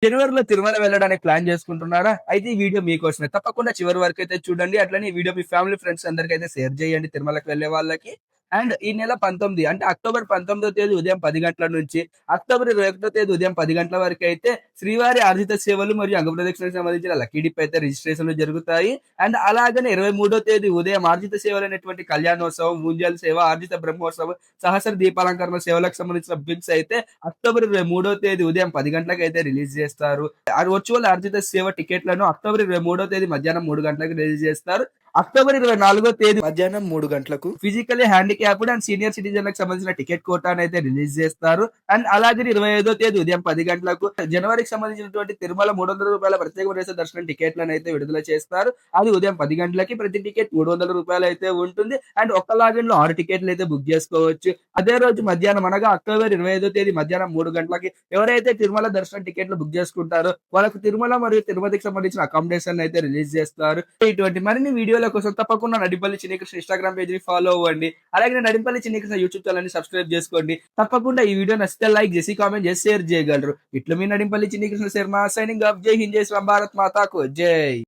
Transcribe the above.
జనవరిలో తిరుమల వెళ్ళడానికి ప్లాన్ చేసుకుంటున్నారా? అయితే ఈ వీడియో మీకోసమే. తప్పకుండా చివరి వరకైతే చూడండి. అట్లనే ఈ వీడియో మీ ఫ్యామిలీ, ఫ్రెండ్స్ అందరికైతే షేర్ చేయండి తిరుమలకి వెళ్ళే వాళ్ళకి. అండ్ ఈ నెల 19 అంటే అక్టోబర్ 19వ తేదీ ఉదయం 10 గంటల నుంచి అక్టోబర్ 21వ తేదీ ఉదయం 10 గంటల వరకైతే శ్రీవారి ఆర్జిత సేవలు మరియు అంగప్రదక్షిణకు సంబంధించిన లక్కీ డిప్ అయితే రిజిస్ట్రేషన్‌లు జరుగుతాయి. అండ్ అలాగనే 23వ తేదీ ఉదయం ఆర్జిత సేవలైనటువంటి కళ్యాణోత్సవం, ఊంజల్ సేవ, ఆర్జిత బ్రహ్మోత్సవం, సహస్ర దీపాలంకరణ సేవలకు సంబంధించిన బిల్స్ అయితే అక్టోబర్ 23వ తేదీ ఉదయం 10 గంటలకైతే రిలీజ్ చేస్తారు. ఆ వర్చువల్ ఆర్జిత సేవ టికెట్లను అక్టోబర్ 23వ తేదీ మధ్యాహ్నం 3 గంటలకు రిలీజ్ చేస్తారు. అక్టోబర్ 24వ తేదీ మధ్యాహ్నం 3 గంటలకు ఫిజికల్లీ హ్యాండిక్యాప్డ్ అండ్ సీనియర్ సిటిజన్లకు సంబంధించిన టికెట్ కోటానైతే రిలీజ్ చేస్తారు. అండ్ అలాగే 25వ తేదీ ఉదయం 10 గంటలకు జనవరికి సంబంధించినటువంటి తిరుమల రూ. 300 ప్రత్యేక ప్రవేశ దర్శనం టికెట్లను అయితే విడుదల చేస్తారు. అది ఉదయం 10 గంటలకి ప్రతి టికెట్ రూ. 300 అయితే ఉంటుంది. అండ్ ఒక్క లాగిన్ లో 6 టికెట్లు అయితే బుక్ చేసుకోవచ్చు. అదే రోజు మధ్యాహ్నం అనగా అక్టోబర్ 25వ తేదీ మధ్యాహ్నం 3 గంటలకి ఎవరైతే తిరుమల దర్శనం టికెట్లు బుక్ చేసుకుంటారో వాళ్ళకు తిరుమల మరియు తిరుపతికి సంబంధించిన అకామిడేషన్ అయితే రిలీజ్ చేస్తారు. ఇటువంటి మరిన్ని వీడియోల కోసం తప్పకుండా నడిపల్లి చిన్ని కృష్ణ ఇన్‌స్టాగ్రామ్ పేజ్‌ని ఫాలో అవ్వండి. అలాగే నడిపల్లి చిన్ని కృష్ణ యూట్యూబ్ ఛానెల్‌ని సబ్స్క్రైబ్ చేసుకోండి. తప్పకుండా ఈ వీడియో నచ్చితే లైక్ చేసి, కామెంట్ చేసి, షేర్ చేయగలరు. ఇట్లు మీ నడిపల్లి చిన్ని కృష్ణ శర్మ సైనింగ్ ఆఫ్. జై హింద్, జై శ్రీరామ్, భారత్ మాతాకు జై.